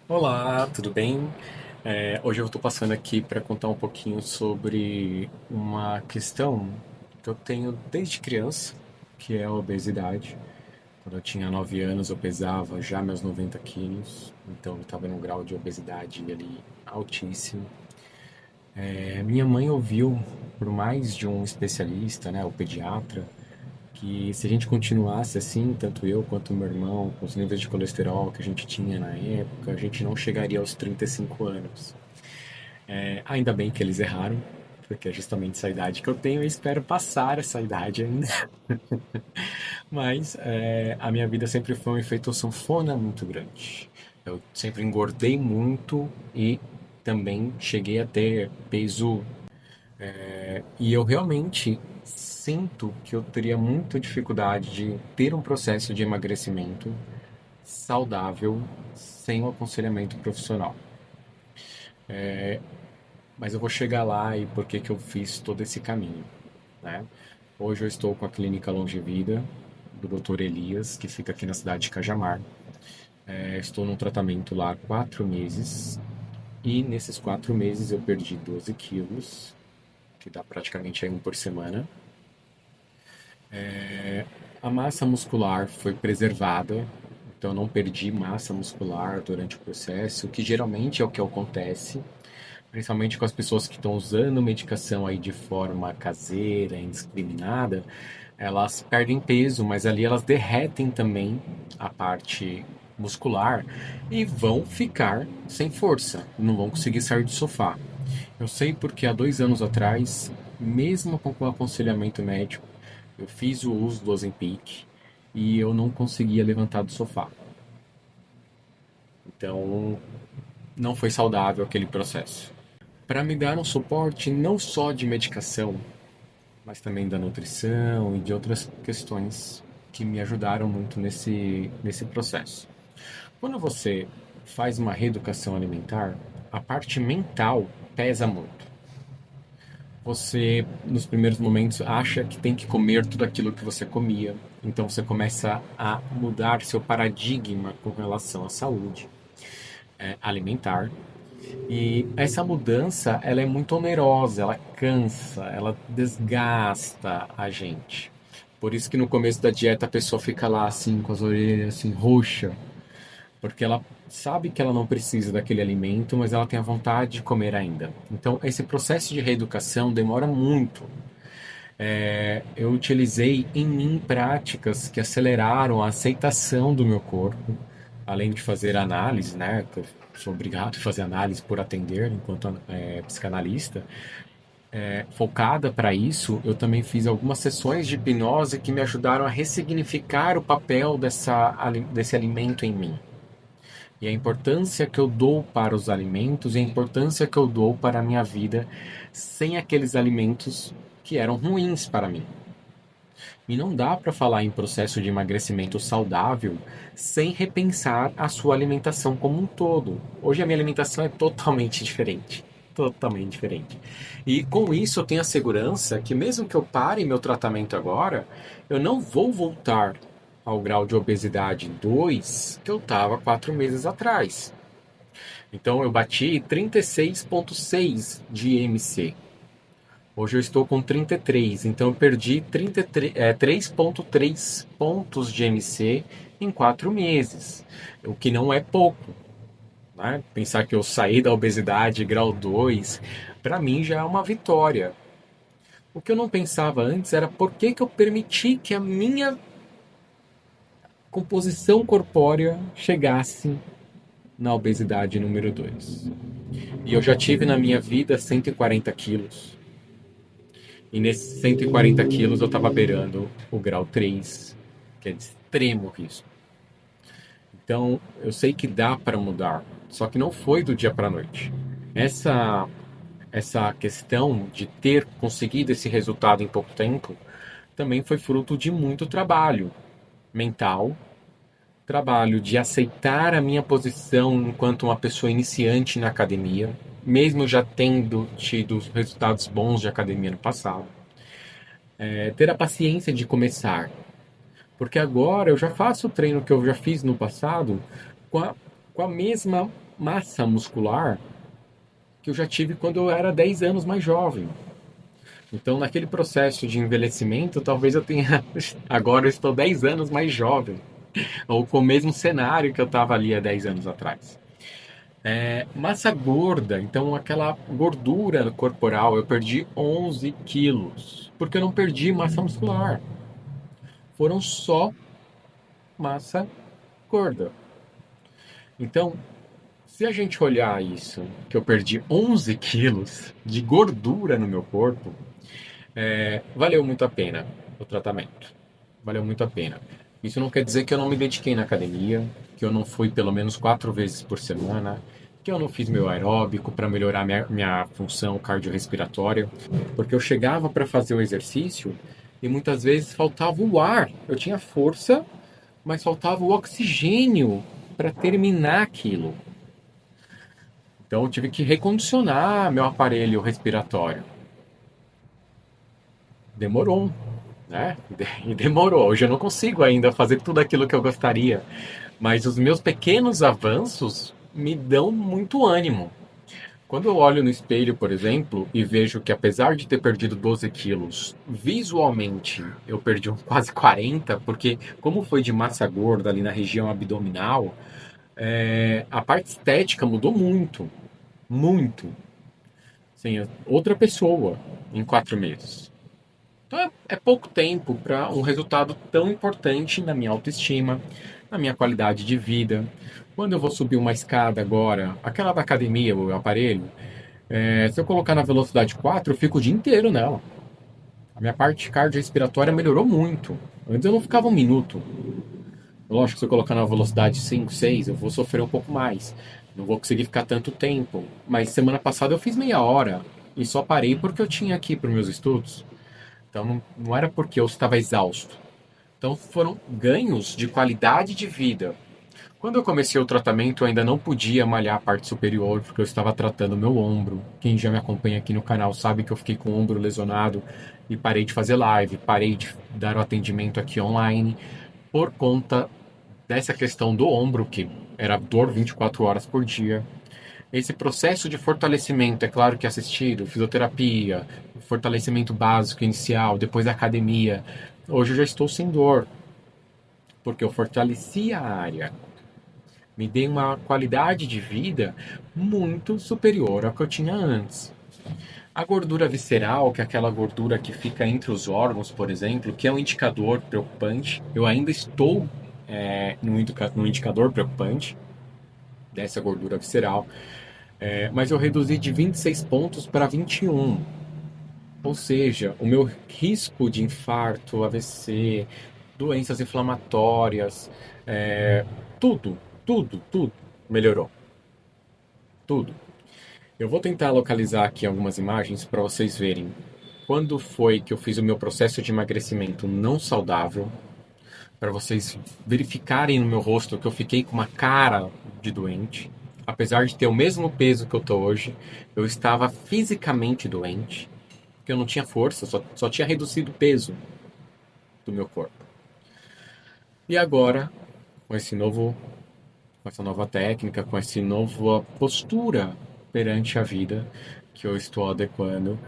Olá, tudo bem? Hoje eu estou passando aqui para contar um pouquinho sobre uma questão que eu tenho desde criança, que é a obesidade. Quando eu tinha 9 anos, eu pesava já meus 90 quilos, então eu estava num grau de obesidade ali altíssimo. Minha mãe ouviu por mais de um especialista, né, o pediatra, que se a gente continuasse assim, tanto eu quanto meu irmão, com os níveis de colesterol que a gente tinha na época, a gente não chegaria aos 35 anos. Ainda bem que eles erraram, porque é justamente essa idade que eu tenho e espero passar essa idade ainda. Mas a minha vida sempre foi um efeito sanfona muito grande. Eu sempre engordei muito e também cheguei a ter peso. E eu realmente sinto que eu teria muita dificuldade de ter um processo de emagrecimento saudável sem um aconselhamento profissional. Mas eu vou chegar lá e por que que eu fiz todo esse caminho, né? Hoje eu estou com a Clínica Longevida do Dr. Elias, que fica aqui na cidade de Cajamar. Estou num tratamento lá há 4 meses e nesses 4 meses eu perdi 12 quilos, que dá praticamente aí um por semana. A massa muscular foi preservada, então eu não perdi massa muscular durante o processo, que geralmente é o que acontece, principalmente com as pessoas que estão usando medicação aí de forma caseira, indiscriminada, elas perdem peso, mas ali elas derretem também a parte muscular e vão ficar sem força, não vão conseguir sair do sofá. Eu sei porque há 2 anos atrás, mesmo com o aconselhamento médico, eu fiz o uso do Ozempic e eu não conseguia levantar do sofá. Então, não foi saudável aquele processo. Para me dar um suporte não só de medicação, mas também da nutrição e de outras questões que me ajudaram muito nesse processo. Quando você faz uma reeducação alimentar, a parte mental pesa muito. Você, nos primeiros momentos, acha que tem que comer tudo aquilo que você comia, então você começa a mudar seu paradigma com relação à saúde alimentar. E essa mudança, ela é muito onerosa, ela cansa, ela desgasta a gente. Por isso que no começo da dieta a pessoa fica lá assim, com as orelhas assim, roxa, porque ela sabe que ela não precisa daquele alimento, mas ela tem a vontade de comer ainda. Então, esse processo de reeducação demora muito. Eu utilizei em mim práticas que aceleraram a aceitação do meu corpo, além de fazer análise, né? Que eu sou obrigado a fazer análise por atender enquanto psicanalista. Focada para isso, eu também fiz algumas sessões de hipnose que me ajudaram a ressignificar o papel desse alimento em mim. E a importância que eu dou para os alimentos e a importância que eu dou para a minha vida sem aqueles alimentos que eram ruins para mim. E não dá para falar em processo de emagrecimento saudável sem repensar a sua alimentação como um todo. Hoje a minha alimentação é totalmente diferente. Totalmente diferente. E com isso eu tenho a segurança que, mesmo que eu pare meu tratamento agora, eu não vou voltar ao grau de obesidade 2 que eu estava 4 meses atrás. Então eu bati 36,6 de IMC. Hoje eu estou com 33, então eu perdi 3,3 pontos de MC em 4 meses, o que não é pouco, né? Pensar que eu saí da obesidade grau 2, para mim já é uma vitória. O que eu não pensava antes era por que que eu permiti que a minha composição corpórea chegasse na obesidade número 2. E eu já tive na minha vida 140 quilos. E nesses 140 quilos eu estava beirando o grau 3, que é de extremo risco. Então eu sei que dá para mudar, só que não foi do dia para a noite. Essa, essa questão de ter conseguido esse resultado em pouco tempo também foi fruto de muito trabalho mental, trabalho de aceitar a minha posição enquanto uma pessoa iniciante na academia, mesmo já tendo tido resultados bons de academia no passado. Ter a paciência de começar. Porque agora eu já faço o treino que eu já fiz no passado com a, com a mesma. massa muscular que eu já tive quando eu era 10 anos mais jovem. Então, naquele processo de envelhecimento, talvez eu tenha. Agora eu estou 10 anos mais jovem, ou com o mesmo cenário que eu estava ali há 10 anos atrás. Massa gorda, então aquela gordura corporal, eu perdi 11 quilos, porque eu não perdi massa muscular, foram só massa gorda. Então, se a gente olhar isso, que eu perdi 11 quilos de gordura no meu corpo, valeu muito a pena o tratamento. Valeu muito a pena. Isso não quer dizer que eu não me dediquei na academia, que eu não fui pelo menos 4 vezes por semana, que eu não fiz meu aeróbico para melhorar minha função cardiorrespiratória, porque eu chegava para fazer o exercício e muitas vezes faltava o ar. Eu tinha força, mas faltava o oxigênio para terminar aquilo. Então eu tive que recondicionar meu aparelho respiratório. Demorou, né? E demorou. Hoje eu não consigo ainda fazer tudo aquilo que eu gostaria, mas os meus pequenos avanços me dão muito ânimo. Quando eu olho no espelho, por exemplo, e vejo que apesar de ter perdido 12 quilos, visualmente eu perdi quase 40, porque como foi de massa gorda ali na região abdominal, a parte estética mudou muito, muito. Assim, outra pessoa em 4 meses. Então é pouco tempo para um resultado tão importante na minha autoestima, na minha qualidade de vida. Quando eu vou subir uma escada agora, aquela da academia, o aparelho, se eu colocar na velocidade 4, eu fico o dia inteiro nela. A minha parte cardiorrespiratória melhorou muito. Antes eu não ficava um minuto. Lógico que se eu colocar na velocidade 5, 6, eu vou sofrer um pouco mais. Não vou conseguir ficar tanto tempo. Mas semana passada eu fiz meia hora e só parei porque eu tinha aqui para os meus estudos. Então não era porque eu estava exausto. Então foram ganhos de qualidade de vida. Quando eu comecei o tratamento, eu ainda não podia malhar a parte superior, porque eu estava tratando o meu ombro. Quem já me acompanha aqui no canal sabe que eu fiquei com o ombro lesionado e parei de fazer live, parei de dar o atendimento aqui online, por conta dessa questão do ombro, que era dor 24 horas por dia. Esse processo de fortalecimento, é claro que assistido, fisioterapia, fortalecimento básico inicial, depois da academia. Hoje eu já estou sem dor, porque eu fortaleci a área. Me dei uma qualidade de vida muito superior ao que eu tinha antes. A gordura visceral, que é aquela gordura que fica entre os órgãos, por exemplo, que é um indicador preocupante, eu ainda estou no indicador preocupante dessa gordura visceral, mas eu reduzi de 26 pontos para 21. Ou seja, o meu risco de infarto, AVC, doenças inflamatórias, tudo, tudo melhorou. Tudo. Eu vou tentar localizar aqui algumas imagens para vocês verem quando foi que eu fiz o meu processo de emagrecimento não saudável, para vocês verificarem no meu rosto que eu fiquei com uma cara de doente. Apesar de ter o mesmo peso que eu tô hoje, eu estava fisicamente doente, porque eu não tinha força, só tinha reduzido o peso do meu corpo. E agora, com com essa nova técnica, com essa nova postura perante a vida que eu estou adequando,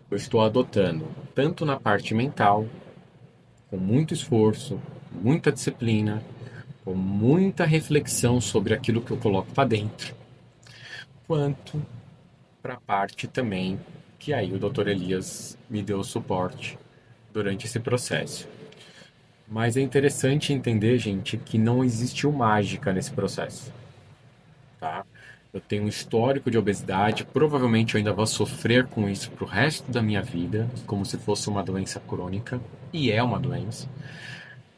eu estou adotando, tanto na parte mental, com muito esforço, muita disciplina, com muita reflexão sobre aquilo que eu coloco para dentro, quanto para a parte também que aí o Dr. Elias me deu suporte durante esse processo. Mas é interessante entender, gente, que não existiu mágica nesse processo, tá? Eu tenho um histórico de obesidade, provavelmente eu ainda vou sofrer com isso pro resto da minha vida, como se fosse uma doença crônica, e é uma doença.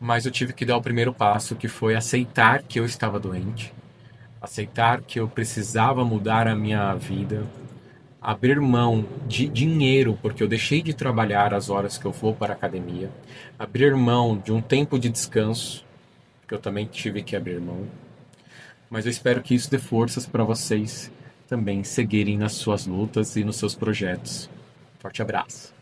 Mas eu tive que dar o primeiro passo, que foi aceitar que eu estava doente, aceitar que eu precisava mudar a minha vida, abrir mão de dinheiro, porque eu deixei de trabalhar as horas que eu vou para a academia, abrir mão de um tempo de descanso, que eu também tive que abrir mão. Mas eu espero que isso dê forças para vocês também seguirem nas suas lutas e nos seus projetos. Forte abraço.